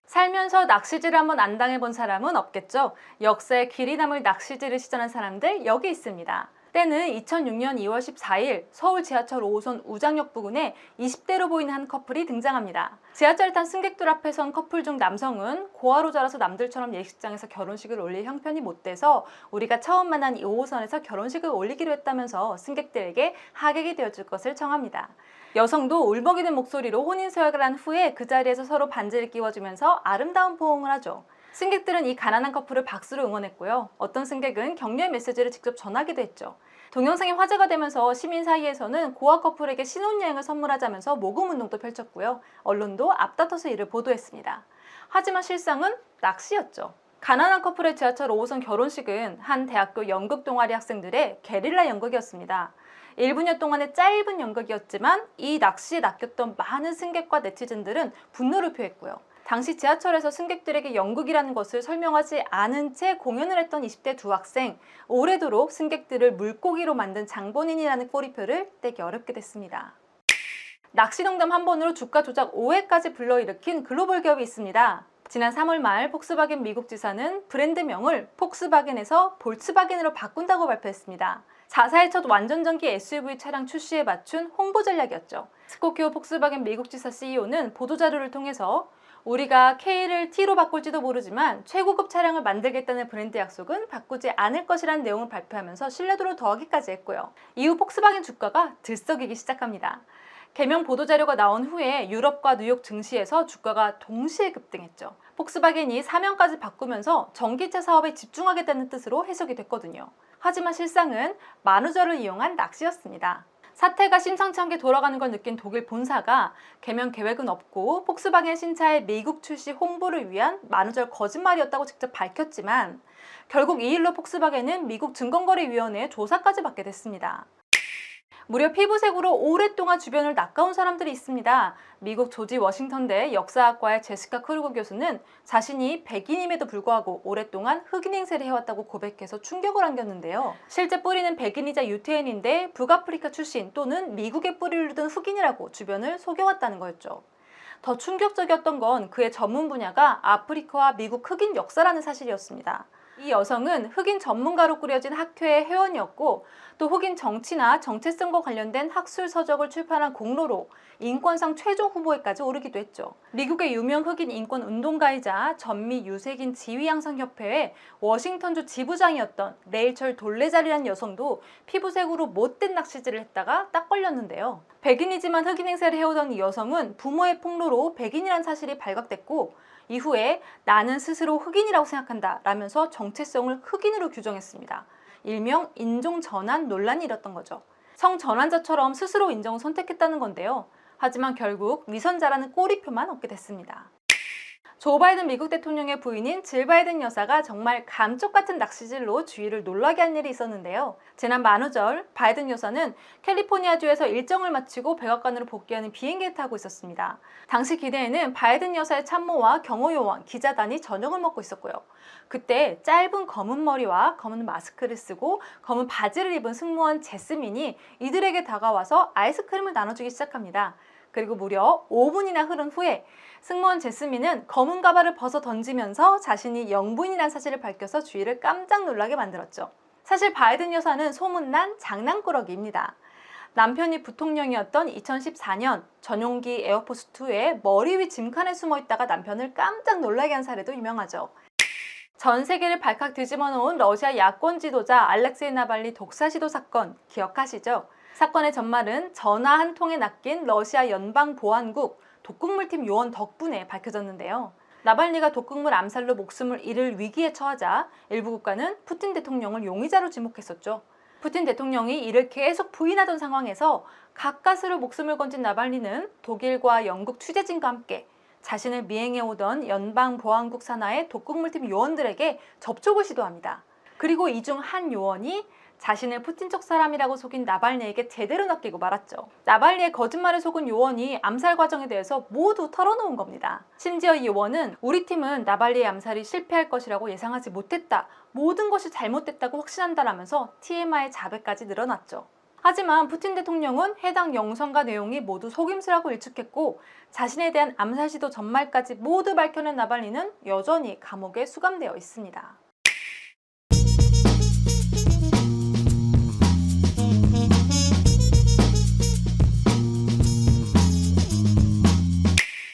살면서 낚시질을 한번 안 당해본 사람은 없겠죠. 역사에 길이 남을 낚시질을 시전한 사람들 여기 있습니다. 때는 2006년 2월 14일 서울 지하철 5호선 우장역 부근에 20대로 보이는 한 커플이 등장합니다. 지하철을 탄 승객들 앞에 선 커플 중 남성은 고아로 자라서 남들처럼 예식장에서 결혼식을 올릴 형편이 못 돼서 우리가 처음 만난 이 5호선에서 결혼식을 올리기로 했다면서 승객들에게 하객이 되어줄 것을 청합니다. 여성도 울먹이는 목소리로 혼인서약을 한 후에 그 자리에서 서로 반지를 끼워주면서 아름다운 포옹을 하죠. 승객들은 이 가난한 커플을 박수로 응원했고요. 어떤 승객은 격려의 메시지를 직접 전하기도 했죠. 동영상이 화제가 되면서 시민 사이에서는 고아 커플에게 신혼여행을 선물하자면서 모금운동도 펼쳤고요. 언론도 앞다퉈서 이를 보도했습니다. 하지만 실상은 낚시였죠. 가난한 커플의 지하철 5호선 결혼식은 한 대학교 연극 동아리 학생들의 게릴라 연극이었습니다. 1분여 동안의 짧은 연극이었지만 이 낚시에 낚였던 많은 승객과 네티즌들은 분노를 표했고요. 당시 지하철에서 승객들에게 연극이라는 것을 설명하지 않은 채 공연을 했던 20대 두 학생, 오래도록 승객들을 물고기로 만든 장본인이라는 꼬리표를 떼기 어렵게 됐습니다. 낚시농담 한 번으로 주가 조작 오해까지 불러일으킨 글로벌 기업이 있습니다. 지난 3월 말 폭스바겐 미국 지사는 브랜드명을 폭스바겐에서 볼츠바겐으로 바꾼다고 발표했습니다. 자사의 첫 완전전기 SUV 차량 출시에 맞춘 홍보 전략이었죠. 스코키오 폭스바겐 미국 지사 CEO는 보도자료를 통해서 우리가 K를 T로 바꿀지도 모르지만 최고급 차량을 만들겠다는 브랜드 약속은 바꾸지 않을 것이라는 내용을 발표하면서 신뢰도를 더하기까지 했고요. 이후 폭스바겐 주가가 들썩이기 시작합니다. 개명 보도자료가 나온 후에 유럽과 뉴욕 증시에서 주가가 동시에 급등했죠. 폭스바겐이 사명까지 바꾸면서 전기차 사업에 집중하겠다는 뜻으로 해석이 됐거든요. 하지만 실상은 만우절을 이용한 낚시였습니다. 사태가 심상치 않게 돌아가는 걸 느낀 독일 본사가 개명 계획은 없고 폭스바겐 신차의 미국 출시 홍보를 위한 만우절 거짓말이었다고 직접 밝혔지만 결국 이 일로 폭스바겐은 미국 증권거래위원회의 조사까지 받게 됐습니다. 무려 피부색으로 오랫동안 주변을 낚아온 사람들이 있습니다. 미국 조지 워싱턴대 역사학과의 제시카 크루거 교수는 자신이 백인임에도 불구하고 오랫동안 흑인 행세를 해왔다고 고백해서 충격을 안겼는데요. 실제 뿌리는 백인이자 유태인인데 북아프리카 출신 또는 미국에 뿌리를 둔 흑인이라고 주변을 속여왔다는 거였죠. 더 충격적이었던 건 그의 전문 분야가 아프리카와 미국 흑인 역사라는 사실이었습니다. 이 여성은 흑인 전문가로 꾸려진 학회의 회원이었고 또 흑인 정치나 정체성과 관련된 학술 서적을 출판한 공로로 인권상 최종 후보에까지 오르기도 했죠. 미국의 유명 흑인 인권 운동가이자 전미 유색인 지위양성협회의 워싱턴주 지부장이었던 레이첼 돌레잘이라는 여성도 피부색으로 못된 낚시질을 했다가 딱 걸렸는데요. 백인이지만 흑인 행세를 해오던 이 여성은 부모의 폭로로 백인이란 사실이 발각됐고 이후에 나는 스스로 흑인이라고 생각한다 라면서 정체성을 흑인으로 규정했습니다. 일명 인종전환 논란이 일었던 거죠. 성전환자처럼 스스로 인종을 선택했다는 건데요. 하지만 결국 위선자라는 꼬리표만 얻게 됐습니다. 조 바이든 미국 대통령의 부인인 질 바이든 여사가 정말 감쪽같은 낚시질로 주위를 놀라게 한 일이 있었는데요. 지난 만우절 바이든 여사는 캘리포니아주에서 일정을 마치고 백악관으로 복귀하는 비행기를 타고 있었습니다. 당시 기내에는 바이든 여사의 참모와 경호요원, 기자단이 저녁을 먹고 있었고요. 그때 짧은 검은 머리와 검은 마스크를 쓰고 검은 바지를 입은 승무원 제스민이 이들에게 다가와서 아이스크림을 나눠주기 시작합니다. 그리고 무려 5분이나 흐른 후에 승무원 제스민은 검은 가발을 벗어 던지면서 자신이 영부인이라는 사실을 밝혀서 주위를 깜짝 놀라게 만들었죠. 사실 바이든 여사는 소문난 장난꾸러기입니다. 남편이 부통령이었던 2014년 전용기 에어포스2에 머리 위 짐칸에 숨어 있다가 남편을 깜짝 놀라게 한 사례도 유명하죠. 전 세계를 발칵 뒤집어 놓은 러시아 야권 지도자 알렉세이 나발리 독사 시도 사건 기억하시죠? 사건의 전말은 전화 한 통에 낚인 러시아 연방보안국 독극물팀 요원 덕분에 밝혀졌는데요. 나발리가 독극물 암살로 목숨을 잃을 위기에 처하자 일부 국가는 푸틴 대통령을 용의자로 지목했었죠. 푸틴 대통령이 이를 계속 부인하던 상황에서 가까스로 목숨을 건진 나발리는 독일과 영국 취재진과 함께 자신을 미행해오던 연방보안국 산하의 독극물팀 요원들에게 접촉을 시도합니다. 그리고 이 중 한 요원이 자신을 푸틴 쪽 사람이라고 속인 나발리에게 제대로 낚이고 말았죠. 나발리의 거짓말에 속은 요원이 암살 과정에 대해서 모두 털어놓은 겁니다. 심지어 이 요원은 우리 팀은 나발리의 암살이 실패할 것이라고 예상하지 못했다. 모든 것이 잘못됐다고 확신한다라면서 TMI의 자백까지 늘어났죠. 하지만 푸틴 대통령은 해당 영상과 내용이 모두 속임수라고 일축했고 자신에 대한 암살 시도 전말까지 모두 밝혀낸 나발리는 여전히 감옥에 수감되어 있습니다.